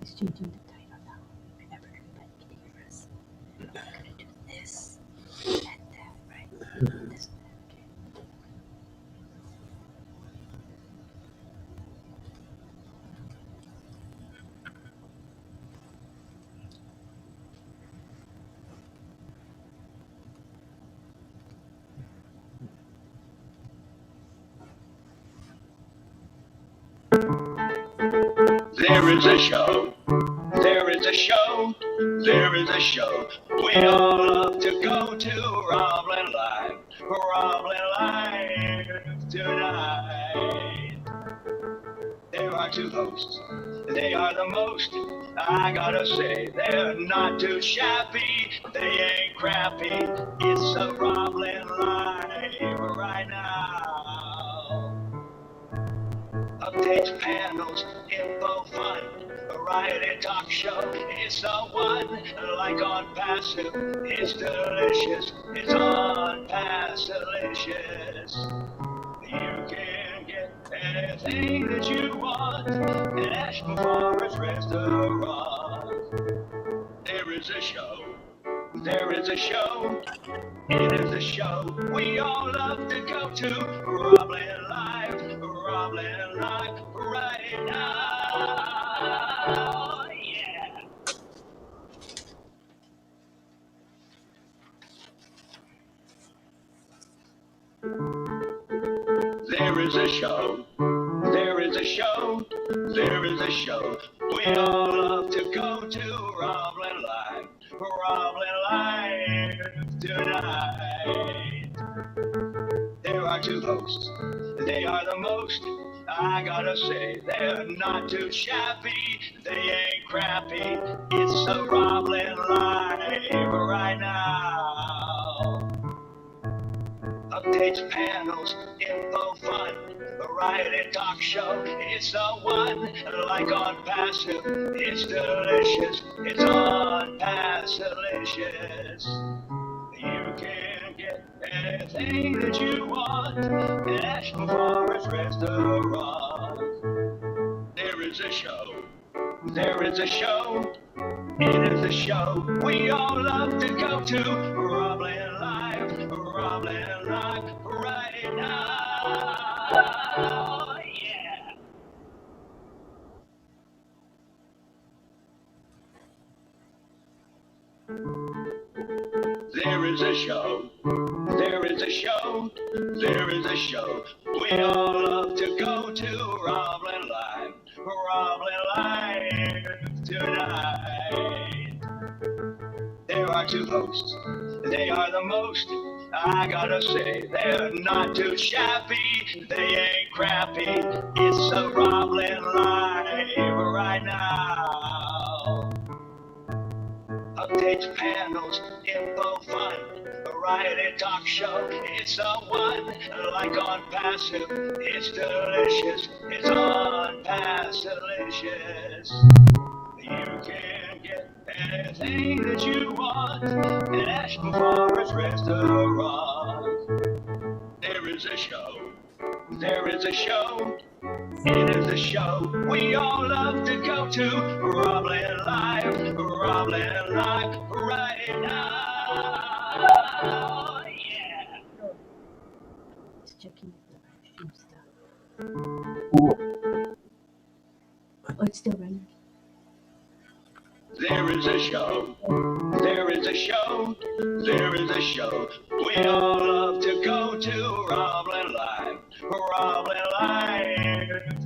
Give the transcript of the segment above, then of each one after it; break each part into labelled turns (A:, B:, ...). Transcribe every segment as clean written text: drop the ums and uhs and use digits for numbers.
A: It's changing the title now. Remember, everybody can hear us. I'm gonna do this and that, right? This and that, okay?
B: There is a show. There is a show. There is a show. We all love to go to Roblin Live. Roblin Live tonight. There are two hosts. They are the most. I gotta say, they're not too shabby. They ain't crappy. It's a Roblin Live right now. Updates, panels, info, fun, variety talk show. It's the one, like on Passive. It's delicious. It's on Passilicious. You can get anything that you want at ℙ𝕒𝕤𝕤𝕤𝕤 restaurant. There is a show. There is a show. It is a show we all love to go to. Roblin Live right now. Yeah. There is a show. There is a show. There is a show we all love to go to. Roblin Live tonight. There are two hosts. They are the most. I gotta say, they're not too shabby. They ain't crappy. It's a Roblin Live right now. Updates, panels, info, fun, variety talk show. It's the one, like on Passive. It's delicious. It's on Passilicious. You can get anything that you want at ℙ𝕒𝕒𝕤𝕤𝕤𝕤 restaurant. There is a show. There is a show. It is a show we all love to go to. Roblin Live right now. Yeah. There is a show. There is a show. There is a show we all love to go to. Roblin Live tonight. There are two hosts. They are the most. I gotta say, they're not too shabby. They ain't crappy. It's a Roblin Live right now. Updates, panels, info, fun, variety talk show. It's the one, like on Passive. It's delicious. It's on Passilicious. You can get anything that you want at ℙ𝕒𝕒𝕤𝕤𝕤𝕤 restaurant. There is a show. There is a show. It is a show we all love to go to. Roblin Live right now. Yeah.
A: It's checking the stream stuff. Oh, it's still running.
B: There is a show. There is a show. There is a show we all love to go to. Roblin Live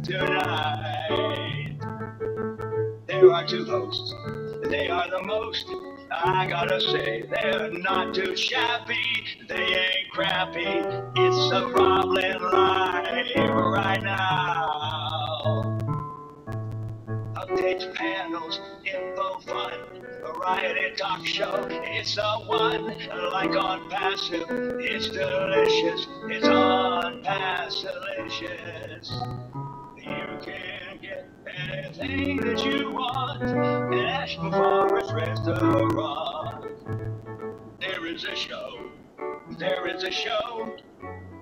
B: tonight. There are two hosts. They are the most. I gotta say, they're not too shabby. They ain't crappy. It's a Roblin Live right now. Updates, panels, info, fun, variety talk show. It's the one, like on Passive. It's delicious. It's on Passilicious. You can get anything that you want at ℙ𝕒𝕒𝕤𝕤𝕤𝕤 restaurant. There is a show. There is a show.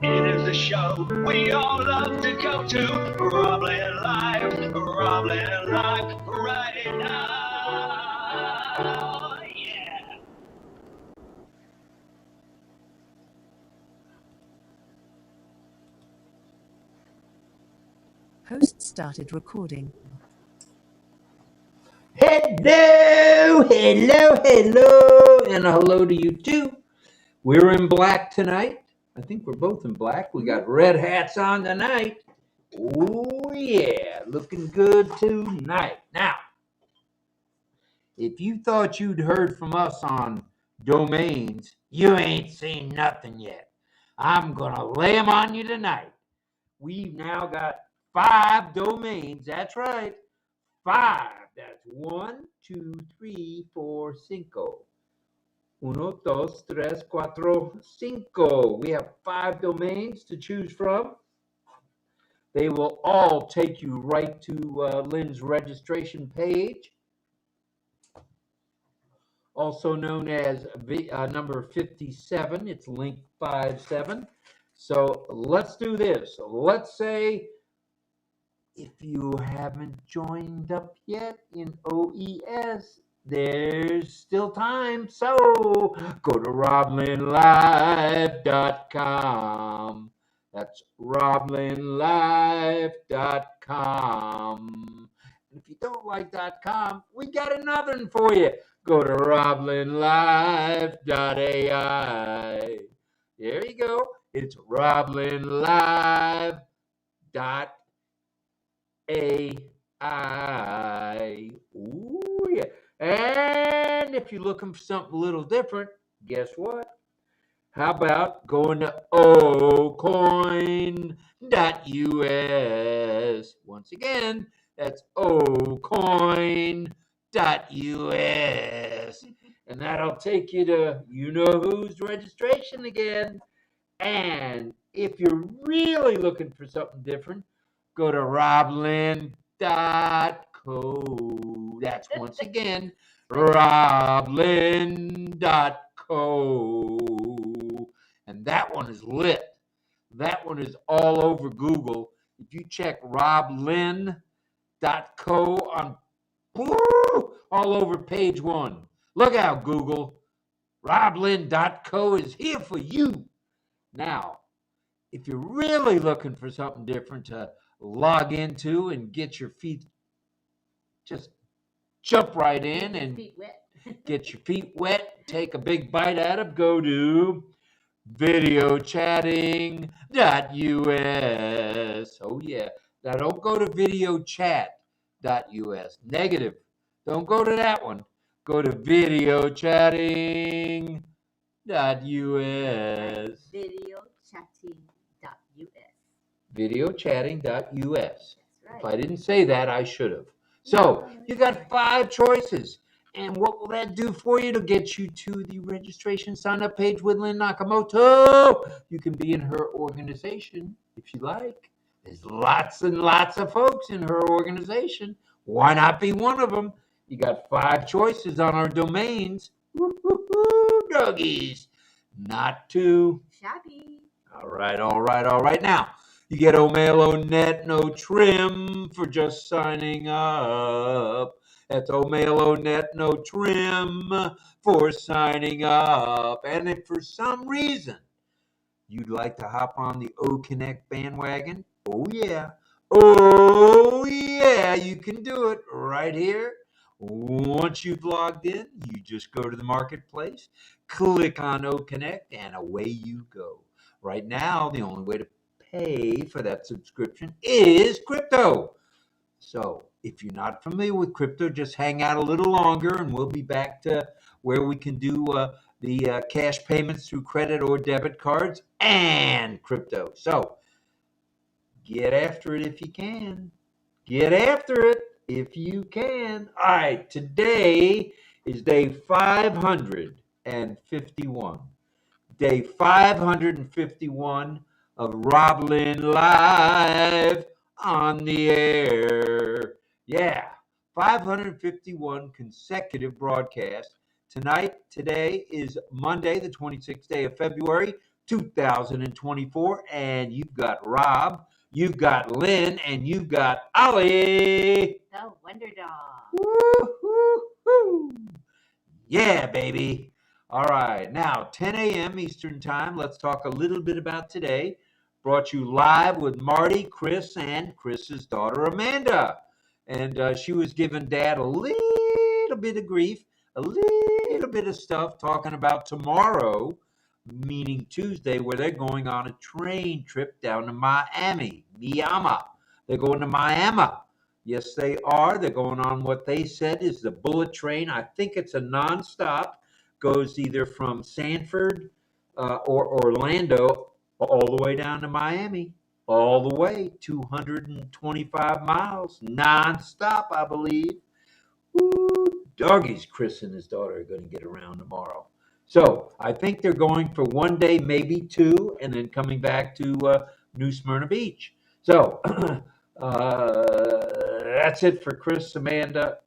B: It is a show we all love to go to. Roblin Live right now. Yeah.
A: Host started recording.
C: Hello, and a hello to you too. We're in black tonight. I think we're both in black. We got red hats on tonight. Oh yeah, looking good tonight. Now, if you thought you'd heard from us on domains, you ain't seen nothing yet. I'm gonna lay them on you tonight. We've now got 5 domains. That's right. 5. That's 1, 2, 3, 4, 5. 1, 2, 3, 4, 5. We have 5 domains to choose from. They will all take you right to Lynn's registration page, also known as number 57. It's link 57. So let's do this. Let's say if you haven't joined up yet in OES, there's still time. So go to roblinlive.com. That's roblinlive.com. And if you don't like .com, we got another one for you. Go to roblinlive.ai. There you go. It's roblinlive.ai. AI. Ooh, yeah. And if you're looking for something a little different, guess what? How about going to OConnect.us? Once again, that's OConnect.us. And that'll take you to you-know-who's registration again. And if you're really looking for something different, go to roblyn.co. That's once again, roblyn.co. And that one is lit. That one is all over Google. If you check roblyn.co on all over page 1. Look out, Google. roblyn.co is here for you. Now, if you're really looking for something different to log into and get your feet, just jump right in and get your feet wet, take a big bite out of, go to videochatting.us. Oh yeah. Now don't go to videochat.us. Negative. Don't go to that one. Go to videochatting.us. Videochatting.us. Right. If I didn't say that, I should have. So you got 5 choices. And what will that do for you to get you to the registration sign-up page with Lynn Nakamoto? You can be in her organization if you like. There's lots and lots of folks in her organization. Why not be one of them? You got 5 choices on our domains. Woo-hoo-hoo, doggies. Not too
A: shabby.
C: All right. Now, you get ℙ𝕒𝕒𝕤𝕤𝕤𝕤 for just signing up. That's ℙ𝕒𝕒𝕒𝕤𝕤𝕤𝕤 for signing up. And if for some reason you'd like to hop on the OConnect bandwagon, oh yeah, you can do it right here. Once you've logged in, you just go to the marketplace, click on OConnect, and away you go. Right now, the only way to pay for that subscription is crypto. So if you're not familiar with crypto, just hang out a little longer and we'll be back to where we can do the cash payments through credit or debit cards and crypto. So get after it if you can. Get after it if you can. All right, today is day 551. Day 551 of Roblyn Live on the air. Yeah, 551 consecutive broadcasts. Today is Monday, the 26th day of February, 2024, and you've got Rob You've got Lynn, and you've got Ollie.
A: The Wonder Dog.
C: Woo-hoo-hoo. Yeah, baby. All right. Now, 10 a.m. Eastern Time. Let's talk a little bit about today. Brought you live with Marty, Chris, and Chris's daughter, Amanda. And she was giving Dad a little bit of grief, a little bit of stuff, talking about tomorrow, meaning Tuesday, where they're going on a train trip down to Miami. They're going to Miami. Yes, they are. They're going on what they said is the bullet train. I think it's a nonstop. Goes either from Sanford or Orlando all the way down to Miami. All the way, 225 miles, nonstop, I believe. Woo, doggies, Chris and his daughter are going to get around tomorrow. So I think they're going for one day, maybe two, and then coming back to New Smyrna Beach. So that's it for Chris, Amanda,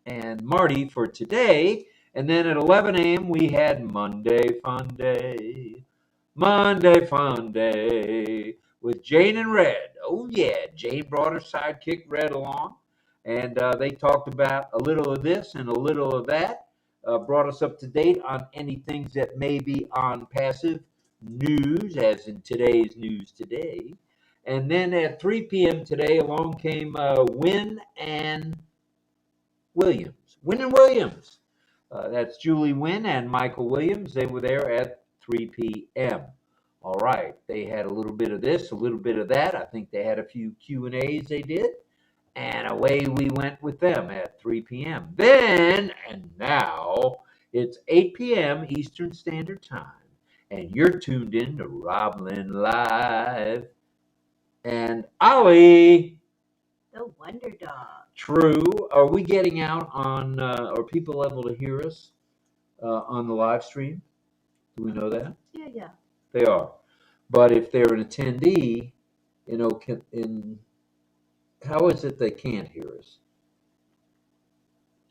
C: and Marty for today. And then at 11 a.m. we had Monday Fun Day. Monday Fun Day with Jane and Red. Oh yeah, Jane brought her sidekick Red along, and they talked about a little of this and a little of that. Brought us up to date on any things that may be on passive news, as in today's news today. And then at 3 p.m. today, along came Wynn and Williams. Wynn and Williams. That's Julie Wynn and Michael Williams. They were there at 3 p.m. All right. They had a little bit of this, a little bit of that. I think they had a few Q&As they did. And away we went with them at 3 p.m. Then, and now, it's 8 p.m. Eastern Standard Time. And you're tuned in to Rob Lynn Live. And Ollie.
A: The Wonder Dog.
C: True. Are we getting out on, are people able to hear us on the live stream? Do we know that?
A: Yeah.
C: They are. But if they're an attendee, how is it they can't hear us?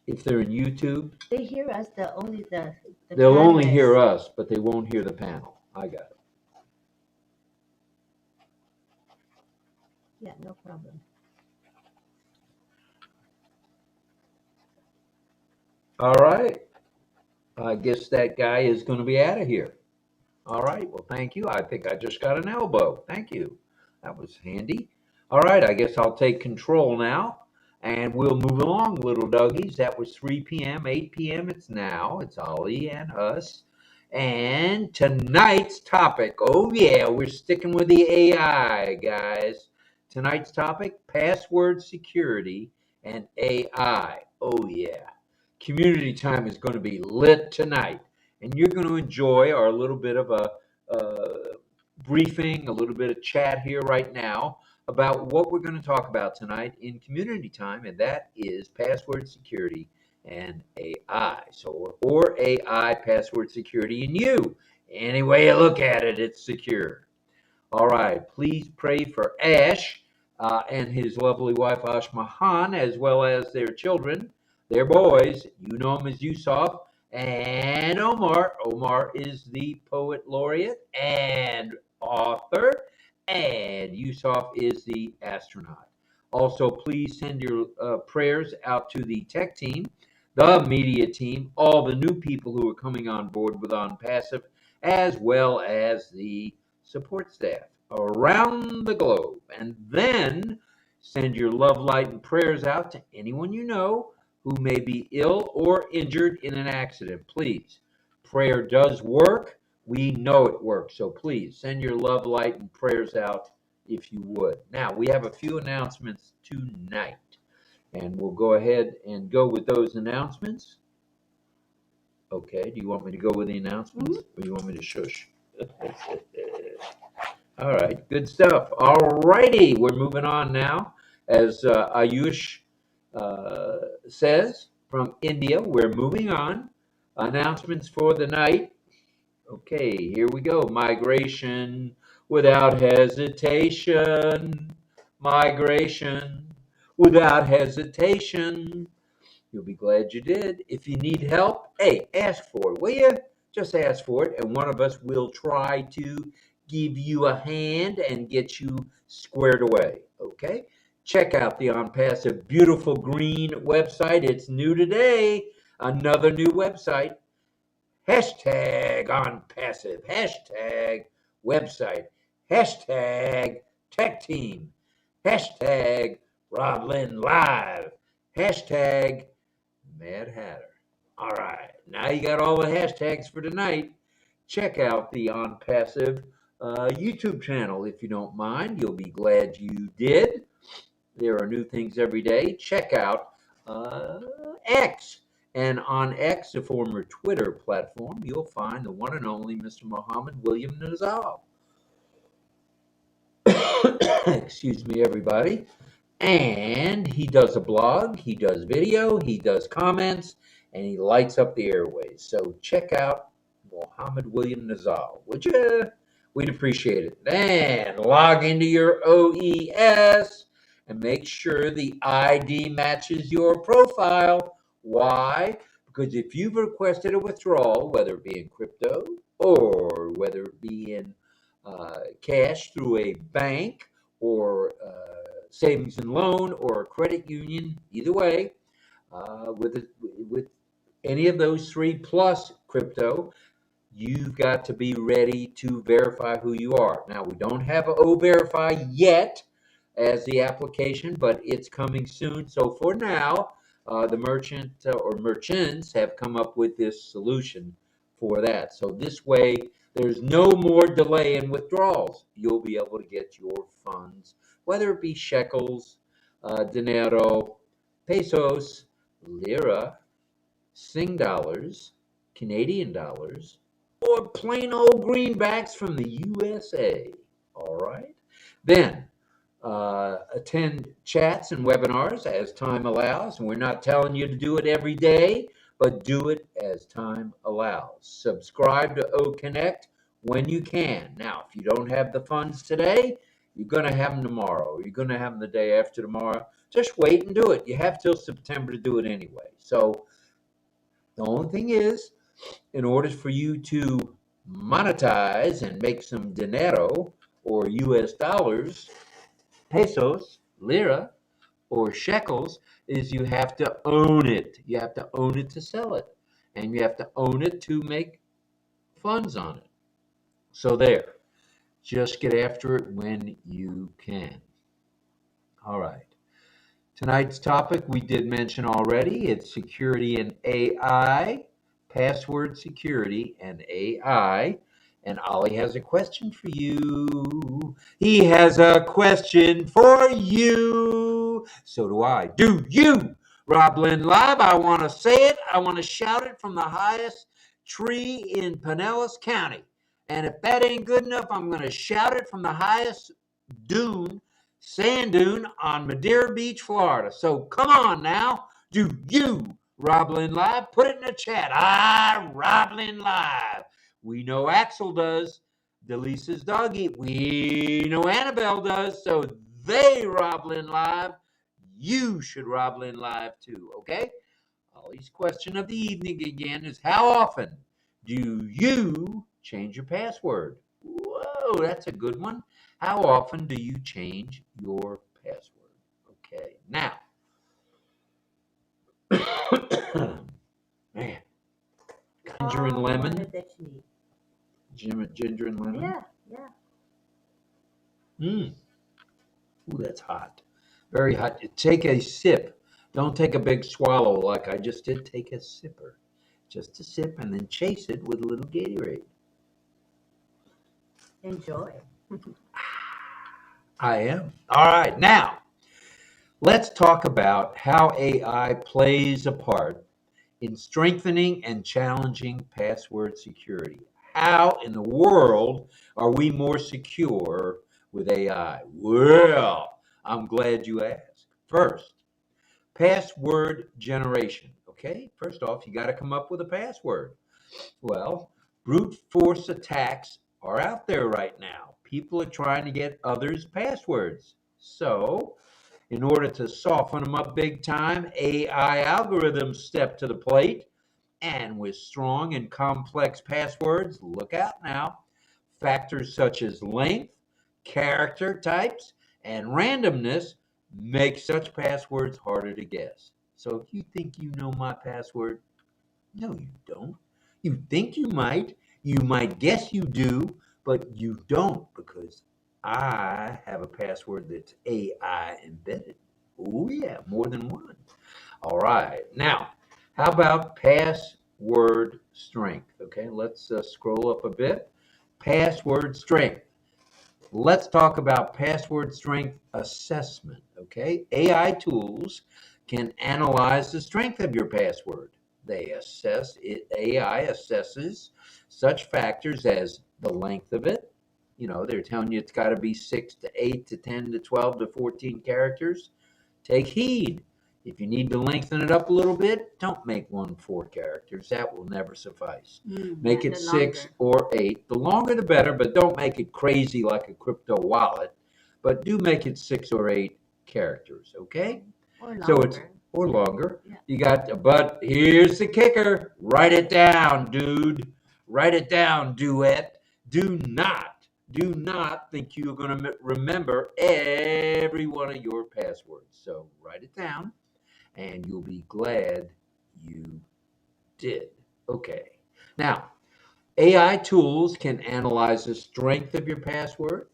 C: If they're in YouTube?
A: They hear us, they'll
C: only hear us, but they won't hear the panel. I got it.
A: Yeah, no problem.
C: All right. I guess that guy is going to be out of here. All right. Well, thank you. I think I just got an elbow. Thank you. That was handy. All right. I guess I'll take control now, and we'll move along, little doggies. That was 3 p.m., 8 p.m. It's now. It's Ollie and us. And tonight's topic, oh, yeah, we're sticking with the AI, guys. Tonight's topic, password security and AI. Oh, yeah. Community time is going to be lit tonight, and you're going to enjoy our little bit of a briefing, a little bit of chat here right now about what we're going to talk about tonight in community time, and that is password security and AI. So, or AI password security in you. Any way you look at it, it's secure. All right, please pray for Ash and his lovely wife Ashmahan, as well as their children, their boys. You know him as Yusuf, and Omar. Omar is the poet laureate and author, and Yusuf is the astronaut. Also, please send your prayers out to the tech team, the media team, all the new people who are coming on board with OnPassive, as well as the support staff around the globe. And then send your love, light, and prayers out to anyone you know who may be ill or injured in an accident. Please, prayer does work. We know it works. So please send your love, light, and prayers out if you would. Now, we have a few announcements tonight, and we'll go ahead and go with those announcements. Okay, do you want me to go with the announcements, or do you want me to shush? All right, good stuff. All righty, we're moving on now. As Ayush says from India, we're moving on. Announcements for the night. Okay, here we go. Migration without hesitation. Migration without hesitation. You'll be glad you did. If you need help, hey, ask for it, will you? Just ask for it, and one of us will try to give you a hand and get you squared away. Okay? Check out the OnPassive beautiful green website. It's new today. Another new website. Hashtag OnPassive. Hashtag website. Hashtag tech team. Hashtag Rob Lynn Live. Hashtag Mad Hatter. All right. Now you got all the hashtags for tonight. Check out the OnPassive YouTube channel if you don't mind. You'll be glad you did. There are new things every day. Check out X. And on X, the former Twitter platform, you'll find the one and only Mr. ℙ𝕒𝕒𝕤𝕤𝕨𝕠𝕣𝕕𝕤. Excuse me, everybody. And he does a blog, he does video, he does comments, and he lights up the airways. So check out ℙ𝕒𝕒𝕤𝕤𝕨𝕠𝕣𝕕, would you? We'd appreciate it. And log into your OES and make sure the ID matches your profile. Why? Because if you've requested a withdrawal, whether it be in crypto or whether it be in cash through a bank or savings and loan or a credit union, either way, with any of those three plus crypto, you've got to be ready to verify who you are. Now, we don't have O-Verify yet as the application, but it's coming soon. So for now, the merchant or merchants have come up with this solution for that. So this way, there's no more delay in withdrawals. You'll be able to get your funds, whether it be shekels, dinero, pesos, lira, Sing dollars, Canadian dollars, or plain old greenbacks from the USA. All right. Then attend chats and webinars as time allows. And we're not telling you to do it every day, but do it as time allows. Subscribe to OConnect when you can. Now, if you don't have the funds today, you're going to have them tomorrow. You're going to have them the day after tomorrow. Just wait and do it. You have till September to do it anyway. So the only thing is, in order for you to monetize and make some dinero or US dollars, pesos, lira, or shekels, is you have to own it. You have to own it to sell it. And you have to own it to make funds on it. So there. Just get after it when you can. All right. Tonight's topic we did mention already. It's security and AI, password security and AI. And Ollie has a question for you. He has a question for you. So do I. Do you? Rob Lynn Live. I want to say it. I want to shout it from the highest tree in Pinellas County. And if that ain't good enough, I'm going to shout it from the highest sand dune on Madeira Beach, Florida. So come on now. Do you, Rob Lynn Live? Put it in the chat. Rob Lynn Live. We know Axel does. Delisa's doggy. We know Annabelle does. So they Rob Lynn Live. You should Rob Lynn Live too, okay? Ollie's question of the evening again is, how often do you change your password? Whoa, that's a good one. How often do you change your password? Okay, now, man, ginger and lemon. Ginger and lemon.
A: Yeah.
C: Ooh, that's hot. Very hot. Take a sip. Don't take a big swallow like I just did. Take a sipper. Just a sip and then chase it with a little Gatorade.
A: Enjoy.
C: I am. All right. Now, let's talk about how AI plays a part in strengthening and challenging password security. How in the world are we more secure with AI? Well, I'm glad you asked. First, password generation. Okay, first off, you got to come up with a password. Well, brute force attacks are out there right now. People are trying to get others' passwords. So, in order to soften them up big time, AI algorithms step to the plate. And with strong and complex passwords, look out now, Factors such as length, character types, and randomness make such passwords harder to guess. So if you think you know my password, no, you don't. You think you might guess you do, but you don't because I have a password that's AI embedded. Oh, yeah, more than one. All right. Now, how about password strength? Okay, let's scroll up a bit. Password strength. Let's talk about password strength assessment. Okay, AI tools can analyze the strength of your password. They assess it, AI assesses such factors as the length of it. You know, they're telling you it's got to be 6 to 8 to 10 to 12 to 14 characters. Take heed. If you need to lengthen it up a little bit, don't make one 4 characters. That will never suffice. Make it 6 or 8. The longer the better, but don't make it crazy like a crypto wallet. But do make it 6 or 8 characters, okay?
A: Or longer.
C: So it's or longer.
A: Yeah.
C: You got, but here's the kicker. Write it down, dude. Write it down, duet. Do not think you're going to remember every one of your passwords. So write it down, and you'll be glad you did. Okay. Now, AI tools can analyze the strength of your password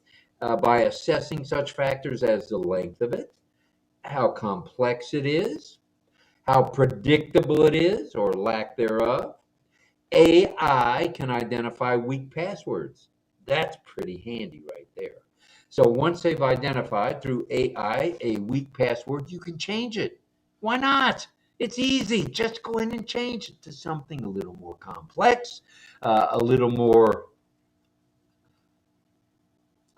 C: by assessing such factors as the length of it, how complex it is, how predictable it is or lack thereof. AI can identify weak passwords. That's pretty handy right there. So once they've identified through AI a weak password, you can change it. Why not? It's easy. Just go in and change it to something a little more complex, a little more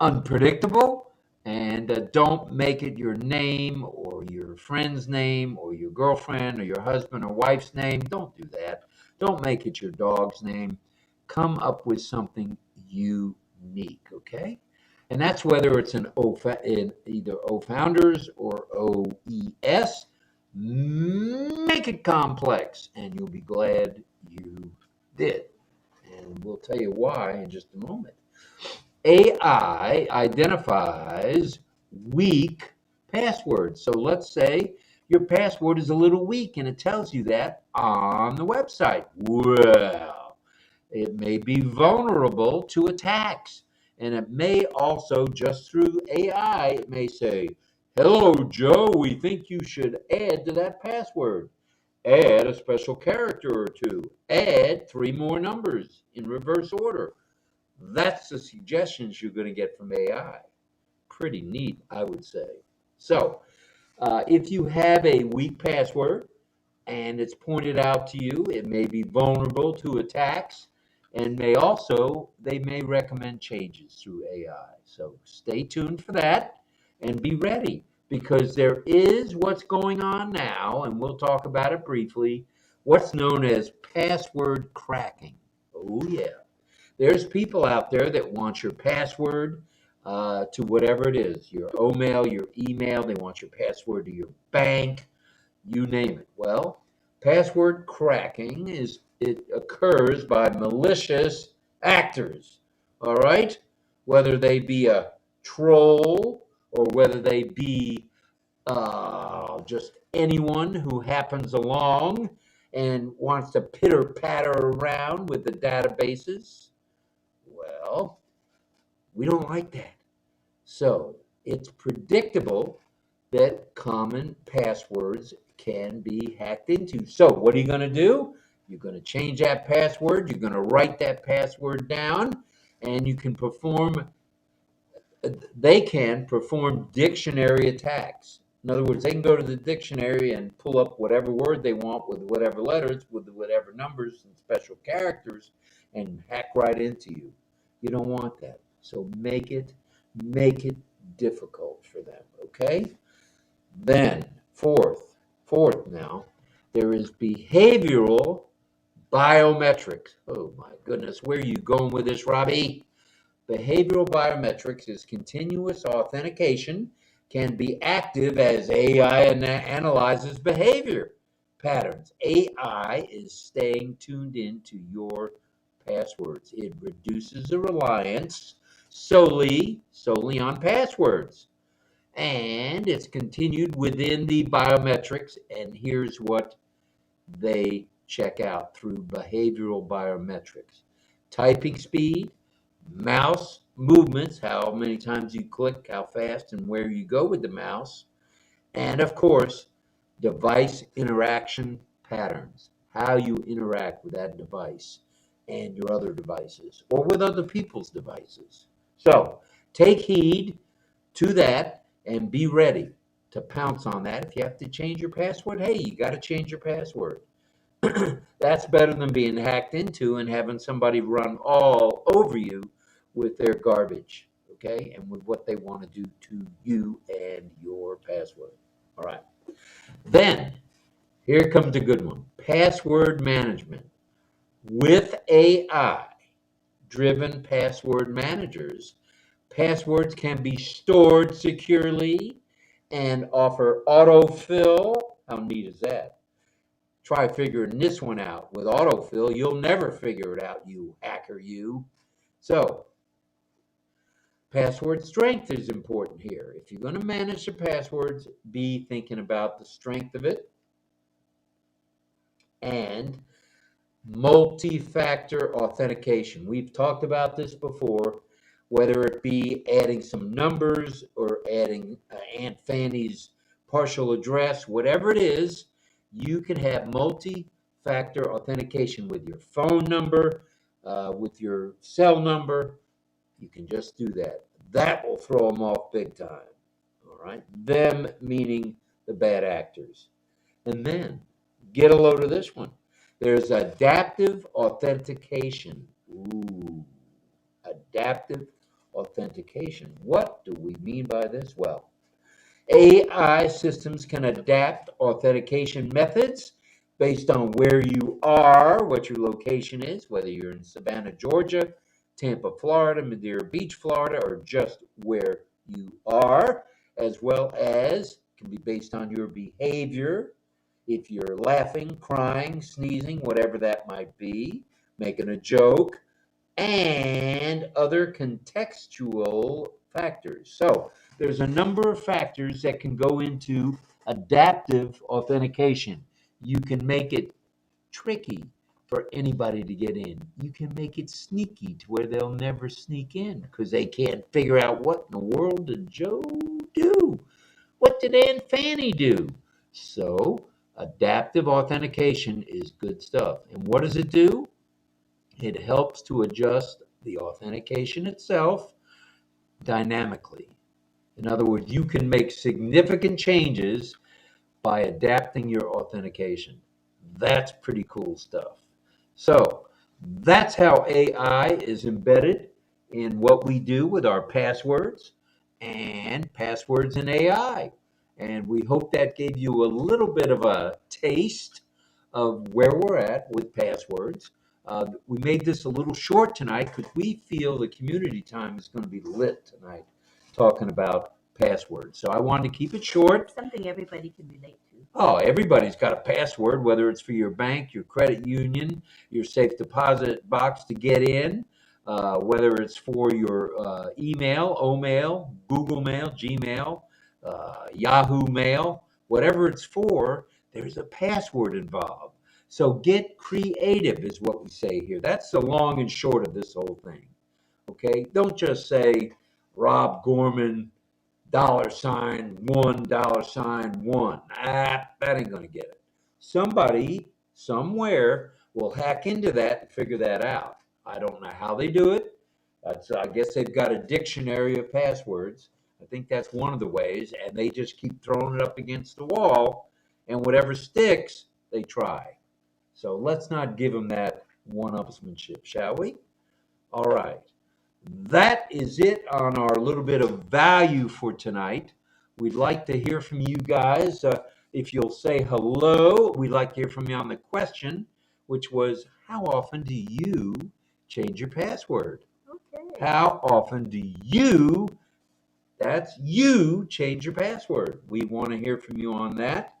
C: unpredictable, and don't make it your name or your friend's name or your girlfriend or your husband or wife's name. Don't do that. Don't make it your dog's name. Come up with something unique, okay? And that's whether it's in either O-Founders or OES. Make it complex, and you'll be glad you did. And we'll tell you why in just a moment. AI identifies weak passwords. So let's say your password is a little weak and it tells you that on the website. Well, it may be vulnerable to attacks. And it may also, just through AI, it may say, "Hello, Joe, we think you should add to that password. Add a special character or two. Add 3 more numbers in reverse order." That's the suggestions you're going to get from AI. Pretty neat, I would say. So, if you have a weak password and it's pointed out to you, it may be vulnerable to attacks and they may recommend changes through AI. So stay tuned for that and be ready because there is what's going on now, and we'll talk about it briefly, what's known as password cracking. Oh, yeah. There's people out there that want your password to whatever it is, your OMail, your email. They want your password to your bank, you name it. Well, password cracking it occurs by malicious actors, all right? Whether they be a troll or whether they be just anyone who happens along and wants to pitter-patter around with the databases. Well, we don't like that. So it's predictable that common passwords can be hacked into. So what are you going to do? You're going to change that password. You're going to write that password down, and they can perform dictionary attacks. In other words, they can go to the dictionary and pull up whatever word they want with whatever letters, with whatever numbers and special characters, and hack right into you. You don't want that. So make it difficult for them, okay? Then, fourth now, there is behavioral biometrics. Oh my goodness, where are you going with this, Robbie? Behavioral biometrics is continuous authentication, can be active as AI analyzes behavior patterns. AI is staying tuned into your passwords. It reduces the reliance solely on passwords. And it's continued within the biometrics. And here's what they check out through behavioral biometrics: typing speed, mouse movements, how many times you click, how fast and where you go with the mouse, and of course, device interaction patterns, how you interact with that device and your other devices or with other people's devices. So take heed to that and be ready to pounce on that. If you have to change your password, hey, you got to change your password. That's better than being hacked into and having somebody run all over you with their garbage, okay, and with what they want to do to you and your password. All right. Then, here comes a good one: password management. With AI-driven password managers, passwords can be stored securely and offer autofill. How neat is that? Try figuring this one out with autofill. You'll never figure it out, you hacker, you. So, password strength is important here. If you're going to manage the passwords, be thinking about the strength of it and multi-factor authentication. We've talked about this before, whether it be adding some numbers or adding Aunt Fanny's partial address, whatever it is, you can have multi-factor authentication with your phone number, with your cell number. You can just do that. That will throw them off big time. All right. Them meaning the bad actors. And then get a load of this one. There's adaptive authentication. Ooh, adaptive authentication. What do we mean by this? Well, AI systems can adapt authentication methods based on where you are, what your location is, whether you're in Savannah, Georgia, Tampa, Florida, Madeira Beach, Florida, or just where you are, as well as can be based on your behavior. If you're laughing, crying, sneezing, whatever that might be, making a joke, and other contextual factors. So there's a number of factors that can go into adaptive authentication. You can make it tricky for anybody to get in. You can make it sneaky to where they'll never sneak in because they can't figure out what in the world did Joe do? What did Aunt Fanny do? So adaptive authentication is good stuff. And what does it do? It helps to adjust the authentication itself dynamically. In other words, you can make significant changes by adapting your authentication. That's pretty cool stuff. So that's how AI is embedded in what we do with our passwords and passwords in AI. And we hope that gave you a little bit of a taste of where we're at with passwords. We made this a little short tonight because we feel the community time is going to be lit tonight talking about passwords. So I wanted to keep it short.
A: Something everybody can relate to.
C: Oh, everybody's got a password, whether it's for your bank, your credit union, your safe deposit box to get in, whether it's for your email, OMail, Google Mail, Gmail, Yahoo Mail, whatever it's for, there's a password involved. So get creative is what we say here. That's the long and short of this whole thing. Okay? Don't just say Rob Gorman $1 $1. That ain't going to get it. Somebody somewhere will hack into that and figure that out. I don't know how they do it. I guess they've got a dictionary of passwords. I think that's one of the ways, and they just keep throwing it up against the wall, and whatever sticks, they try. So let's not give them that one-upsmanship, shall we? All right. That is it on our little bit of value for tonight. We'd like to hear from you guys. If you'll say hello, we'd like to hear from you on the question, which was, how often do you change your password?
A: Okay.
C: How often do you, that's you, change your password? We want to hear from you on that.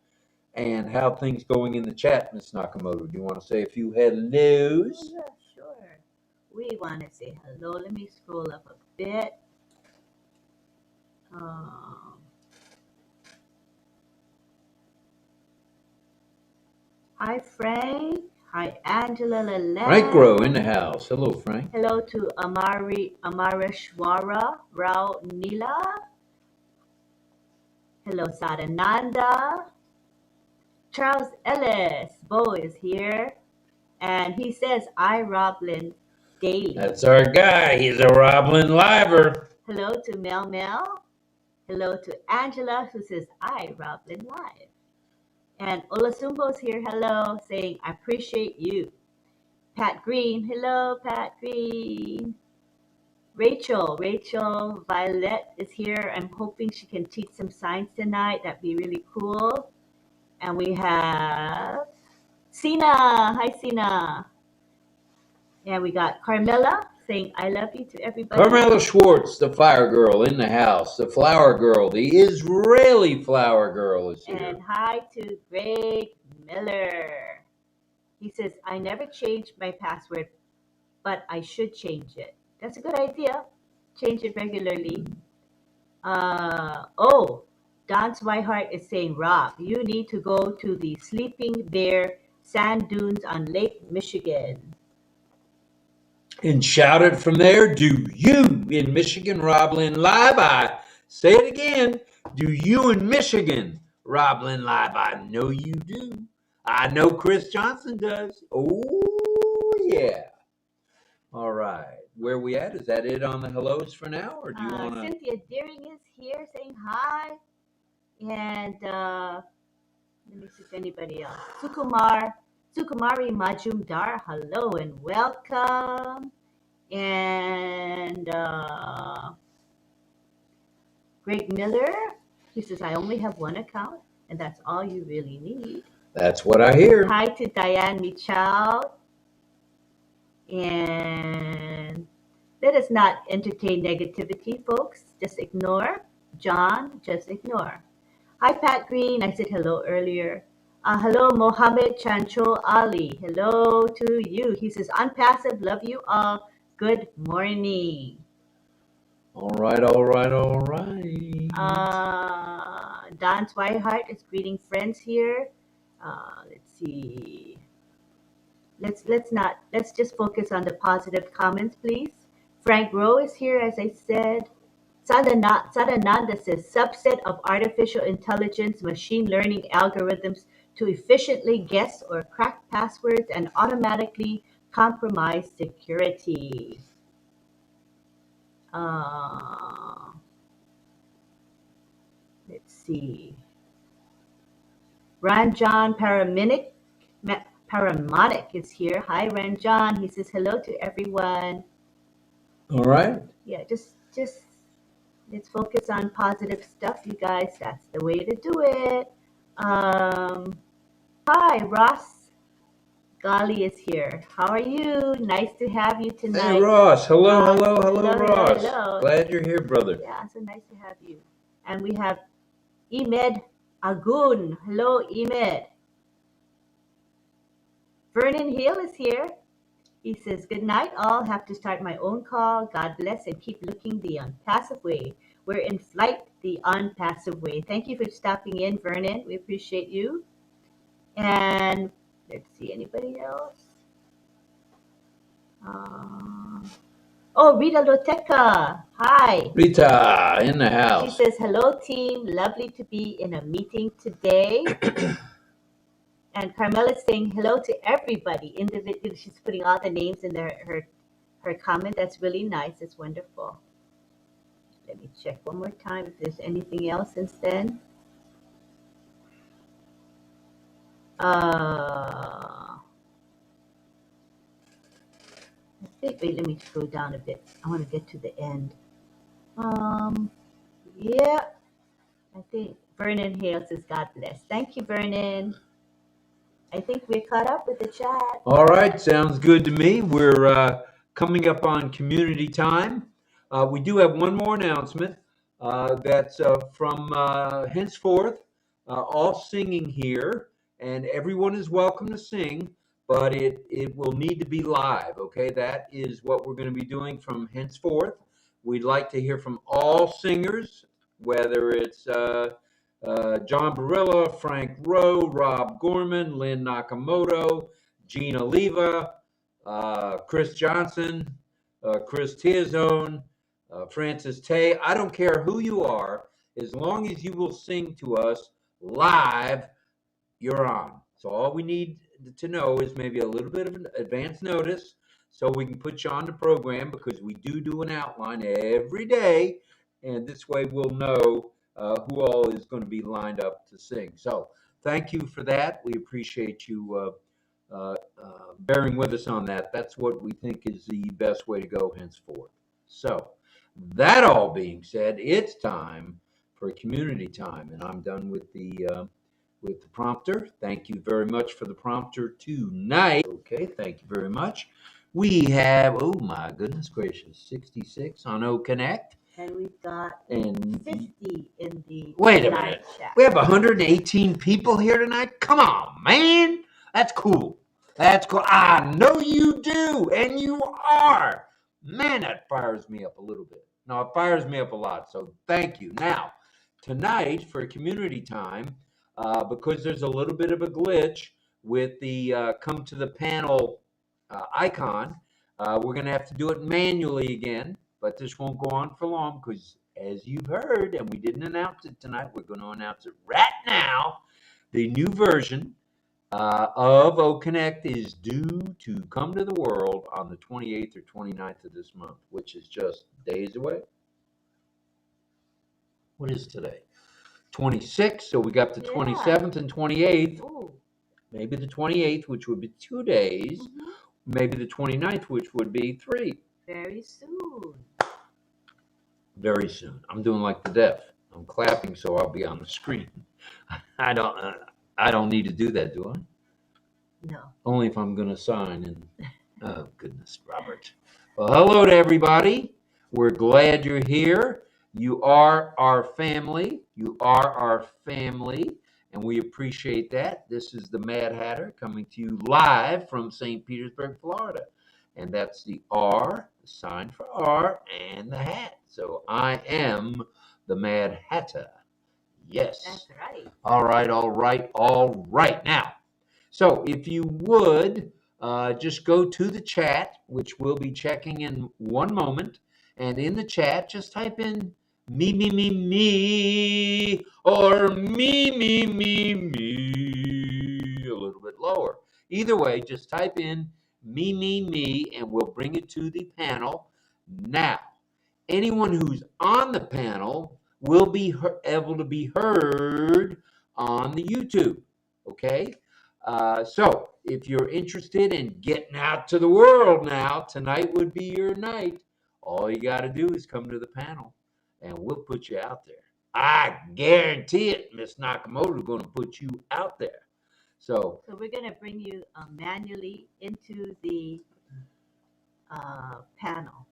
C: And how things going in the chat, Ms. Nakamoto. Do you want to say a few hellos?
A: Yeah, sure. we want to say hello. Let me scroll up a bit. Hi, Frank. Hi, Angela Lalette.
C: Frank Rowe in the house. Hello, Frank.
A: Hello to Amareshwara Rao Nila. Hello, Sadananda. Charles Ellis. Bo is here. And he says, I Roblin daily.
C: That's our guy. He's a Roblin Liver.
A: Hello to Mel Mel. Hello to Angela, who says, I Roblin Live. And Olasumbo's here, hello, saying, I appreciate you. Pat Green, hello, Pat Green. Rachel Violet is here. I'm hoping she can teach some science tonight. That'd be really cool. And we have Sina. Hi, Sina. And we got Carmela saying, I love you to everybody.
C: Carmela Schwartz, the fire girl in the house. The flower girl, the Israeli flower girl is here.
A: And hi to Greg Miller. He says, I never changed my password, but I should change it. That's a good idea. Change it regularly. Don Swihart is saying, Rob, you need to go to the Sleeping Bear sand dunes on Lake Michigan.
C: And shout it from there. Do you in Michigan, Roblin Live? I say it again. Do you in Michigan, Roblin Live? I know you do. I know Chris Johnson does. Oh, yeah. All right. Where we at? Is that it on the hellos for now? Or do you want to?
A: Cynthia Deering is here saying hi. And let me see if anybody else. Sukumari Majumdar, hello and welcome. And Greg Miller, he says, I only have one account, and that's all you really need.
C: That's what I hear.
A: Hi to Diane Michal. And let us not entertain negativity, folks. Just ignore. John, just ignore. Hi, Pat Green. I said hello earlier. Hello, Mohammed Chancho Ali. Hello to you. He says, Unpassive, love you all. Good morning.
C: All right.
A: Don Swihart is greeting friends here. Let's see. Let's just focus on the positive comments, please. Frank Rowe is here, as I said. Sadananda says, subset of artificial intelligence machine learning algorithms to efficiently guess or crack passwords and automatically compromise security. Let's see. Ranjan Paramonic is here. Hi, Ranjan. He says hello to everyone.
C: All right.
A: Yeah, just let's focus on positive stuff, you guys. That's the way to do it. Hi, Ross Gali is here. How are you? Nice to have you tonight.
C: Hey, Ross. Hello, Ross.
A: Hello.
C: Glad you're here, brother.
A: Yeah, so nice to have you. And we have Emed Agun. Hello, Emed. Vernon Hill is here. He says, good night, all. Have to start my own call. God bless and keep looking the unpassive way. We're in flight the unpassive way. Thank you for stopping in, Vernon. We appreciate you. And let's see, anybody else? Rita Loteca. Hi.
C: Rita in the house.
A: She says, hello, team. Lovely to be in a meeting today. And Carmela is saying hello to everybody individually. She's putting all the names in her comment. That's really nice. It's wonderful. Let me check one more time if there's anything else since then. Wait, let me scroll down a bit. I want to get to the end. Yeah, I think Vernon Hale says, God bless. Thank you, Vernon. I think we're caught up with the chat.
C: All right, sounds good to me. We're coming up on community time. We do have one more announcement. That's from henceforth, all singing here, and everyone is welcome to sing. but it will need to be live. Okay, that is what we're going to be doing from henceforth. We'd like to hear from all singers, whether it's John Barilla, Frank Rowe, Rob Gorman, Lynn Nakamoto, Gina Leva, Chris Johnson, Chris Tiazone, Francis Tay. I don't care who you are, as long as you will sing to us live, you're on. So all we need to know is maybe a little bit of an advance notice so we can put you on the program, because we do an outline every day, and this way we'll know who all is going to be lined up to sing. So thank you for that. We appreciate you bearing with us on that. That's what we think is the best way to go henceforth. So that all being said, it's time for community time, and I'm done with the prompter. Thank you very much for the prompter tonight. Okay, thank you very much. We have, oh my goodness gracious, 66 on OConnect.
A: And we've got
C: And
A: 50 in the
C: wait a
A: live
C: minute.
A: chat.
C: We have 118 people here tonight. Come on, man. That's cool. That's cool. I know you do, and you are. Man, that fires me up a little bit. No, it fires me up a lot. So thank you. Now, tonight for community time, because there's a little bit of a glitch with the come to the panel icon, we're going to have to do it manually again, but this won't go on for long, because as you've heard, and we didn't announce it tonight, we're going to announce it right now. The new version of OConnect is due to come to the world on the 28th or 29th of this month, which is just days away. What is today? 26th, so we got the 27th and 28th.
A: Ooh.
C: Maybe the 28th, which would be 2 days.
A: Mhm.
C: Maybe the 29th, which would be 3.
A: Very soon.
C: Very soon. I'm doing like the deaf. I'm clapping so I'll be on the screen. I don't need to do that, do I?
A: No.
C: Only if I'm going to sign. And oh goodness, Robert. Well, hello to everybody. We're glad you're here. You are our family. You are our family, and we appreciate that. This is the Mad Hatter coming to you live from St. Petersburg, Florida. And that's the R, the sign for R, and the hat. So I am the Mad Hatter. Yes.
A: That's right.
C: All right, all right, all right. Now, so if you would just go to the chat, which we'll be checking in one moment. And in the chat, just type in me, or me, a little bit lower. Either way, just type in me, and we'll bring it to the panel. Now, anyone who's on the panel will be able to be heard on the YouTube, okay? So if you're interested in getting out to the world now, tonight would be your night. All you got to do is come to the panel, and we'll put you out there. I guarantee it, Miss Nakamoto is going to put you out there. So
A: we're going to bring you manually into the panel.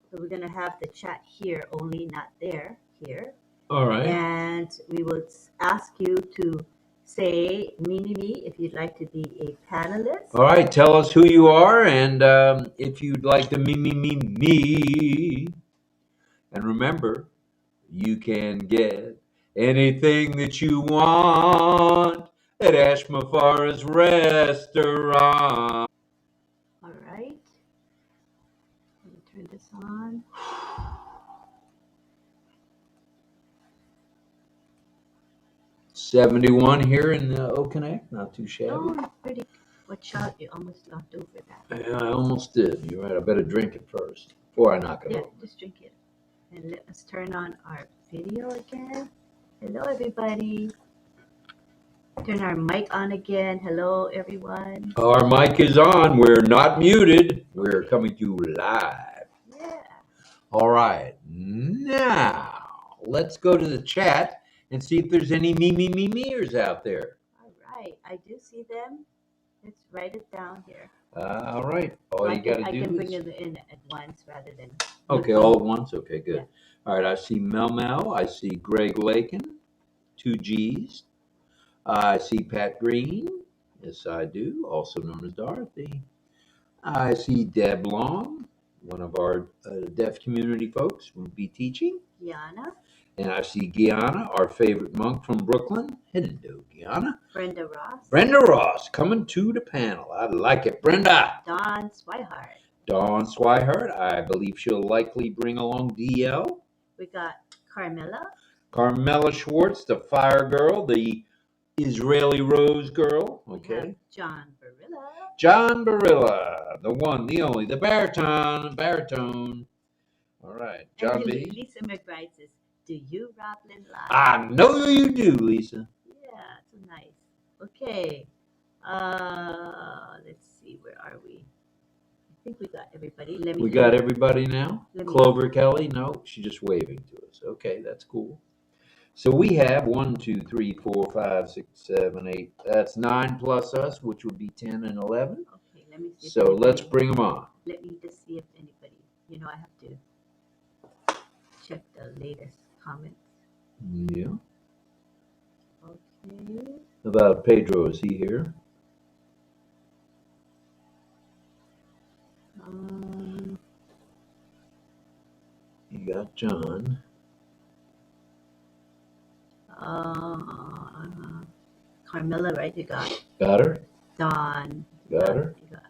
A: So we're going to have the chat here, only not there, here.
C: All right.
A: And we will ask you to say me, if you'd like to be a panelist.
C: All right, tell us who you are, and if you'd like to me. And remember, you can get anything that you want at ℙ𝕒𝕤𝕤𝕤𝕕 restaurant.
A: All right. Let me turn this on.
C: 71 here in the OConnect, not too shabby.
A: Oh, pretty. Watch out, you almost knocked over that.
C: Yeah, I almost did. You're right. I better drink it first before I knock it over.
A: Yeah, just drink it. And let us turn on our video again. Hello, everybody. Turn our mic on again. Hello, everyone.
C: Our mic is on. We're not muted. We're coming to you live.
A: Yeah.
C: All right. Now, let's go to the chat and see if there's any meers out there.
A: All right. I do see them. Let's write it down here.
C: All right. All you got to do
A: I can
C: is...
A: bring it in at once rather than...
C: Okay, all at once? Okay, good.
A: Yeah.
C: All right, I see Mel. I see Greg Lakin, 2 Gs. I see Pat Green, Yes, I do. Also known as Dorothy. I see Deb Long, one of our deaf community folks, will be teaching.
A: Yana.
C: And I see Guyana, our favorite monk from Brooklyn. Hello, Guyana.
A: Brenda Ross.
C: Brenda Ross coming to the panel. I like it. Brenda.
A: Dawn Swihart.
C: Dawn Swihart. I believe she'll likely bring along DL.
A: We got Carmela.
C: Carmela Schwartz, the fire girl, the Israeli Rose girl. Okay.
A: John Barilla.
C: John Barilla, the one, the only, the baritone. All right, John
A: and
C: B.
A: Lisa McBride says, "Do you, Roblin, live?"
C: I know you do, Lisa.
A: Yeah, so nice. Okay. Let's see, where are we? I think we got everybody.
C: We got everybody now. Clover Kelly, no, she's just waving to us. Okay, that's cool. So we have 1, 2, 3, 4, 5, 6, 7, 8. That's 9 plus us, which would be 10 and 11.
A: Okay, let me see.
C: So let's bring them on.
A: Let me just see if anybody, I have to check the latest comments.
C: Yeah.
A: Okay.
C: How about Pedro? Is he here? You got John.
A: Carmela, right? You got.
C: Got her.
A: Dawn.
C: Got her.
A: You got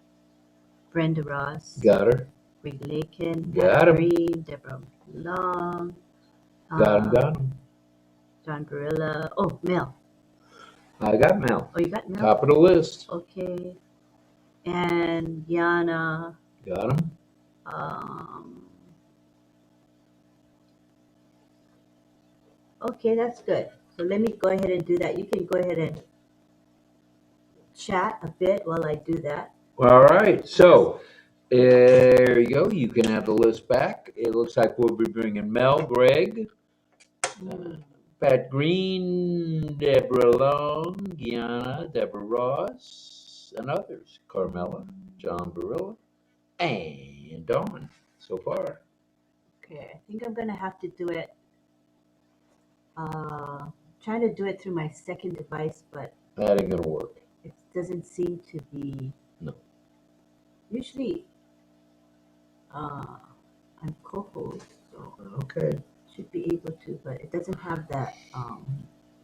A: Brenda Ross.
C: Got her.
A: Greg Lakin.
C: Got him.
A: Green. Deborah Long.
C: Got him.
A: John Barilla. Oh, Mel.
C: I got Mel.
A: Oh, you got Mel?
C: Top of the list.
A: Okay. And Yana.
C: Got him.
A: Okay, that's good. So let me go ahead and do that. You can go ahead and chat a bit while I do that.
C: All right. So there you go. You can have the list back. It looks like we'll be bringing Mel, Greg, Pat Green, Deborah Long, Guyana, Deborah Ross, and others. Carmela, John Barilla, and Dawn so far.
A: Okay, I think I'm going to have to do it. Trying to do it through my second device, but
C: that ain't going to work.
A: It doesn't seem to be.
C: No.
A: Usually, I'm co-host, so
C: okay,
A: should be able to, but it doesn't have that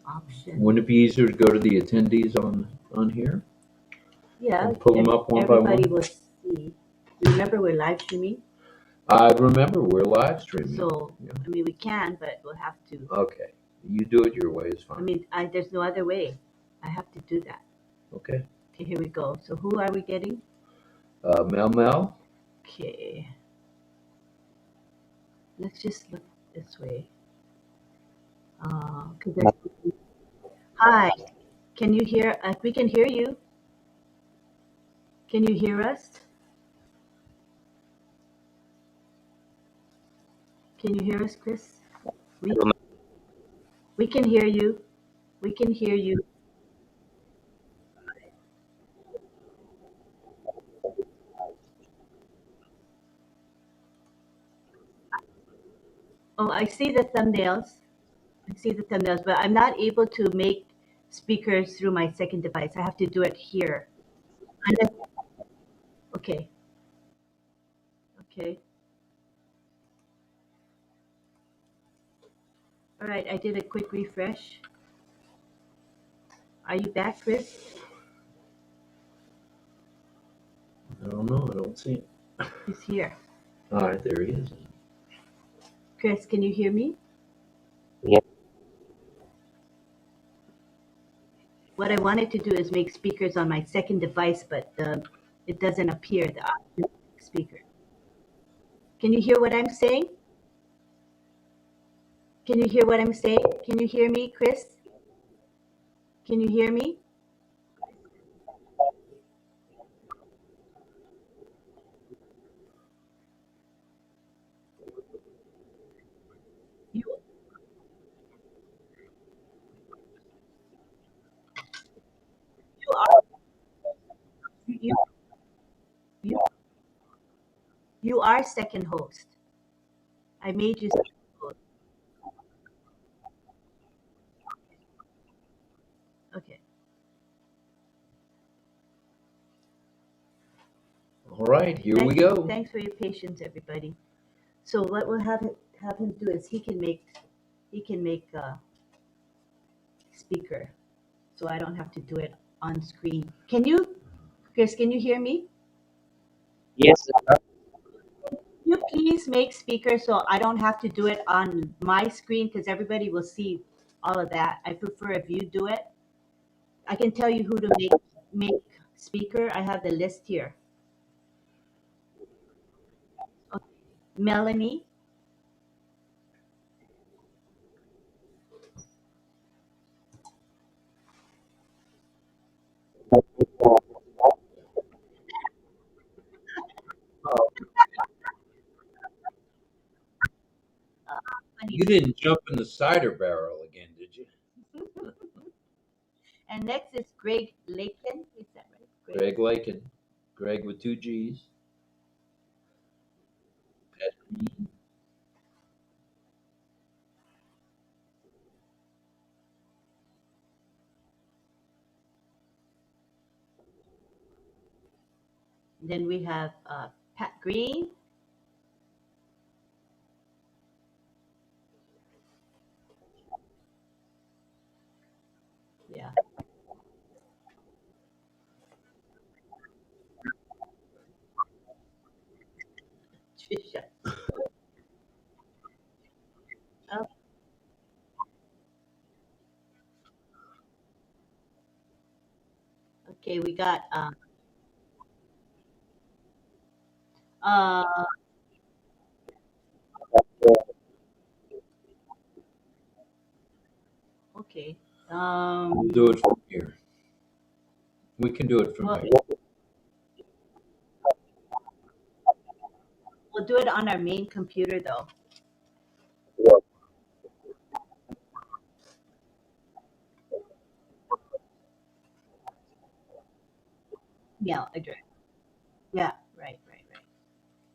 A: option.
C: Wouldn't it be easier to go to the attendees on here?
A: Yeah,
C: and pull them up one by one.
A: Everybody will see. Remember, we're live streaming.
C: I remember we're live streaming.
A: So yeah. I mean, we can, but we'll have to.
C: Okay, you do it your way. It's fine.
A: I mean, there's no other way. I have to do that.
C: Okay.
A: Okay, here we go. So who are we getting?
C: Mel.
A: Okay. Let's just look this way. Hi. Can you hear? We can hear you. Can you hear us? Can you hear us, Chris? We can hear you. We can hear you. Oh, I see the thumbnails. I see the thumbnails, but I'm not able to make speakers through my second device. I have to do it here. Okay. Okay. All right, I did a quick refresh. Are you back, Chris?
C: I don't know. I don't see it.
A: He's here.
C: All right, there he is.
A: Chris, can you hear me?
B: Yeah.
A: What I wanted to do is make speakers on my second device, but it doesn't appear, the option speaker. Can you hear what I'm saying? Can you hear what I'm saying? Can you hear me, Chris? Can you hear me? You are second host. I made you second host. Okay.
C: All right, here we go.
A: Thanks for your patience, everybody. So what we'll have him do is he can make a speaker, so I don't have to do it on screen. Can you, Chris? Can you hear me?
B: Yes,
A: Can you please make speaker so I don't have to do it on my screen because everybody will see all of that. I prefer if you do it. I can tell you who to make speaker. I have the list here. Okay. Melanie, funny.
C: You didn't jump in the cider barrel again, did you?
A: And next is Greg Lakin. Is that right?
C: Greg Lakin. Greg with two G's. Pat Green.
A: Then we have Pat Green. Yeah, Trisha. Oh, okay, we got uh okay.
C: We'll do it from here. We can do it from
A: Well,
C: here.
A: we'll do it on our main computer though. Yeah, address. Yeah.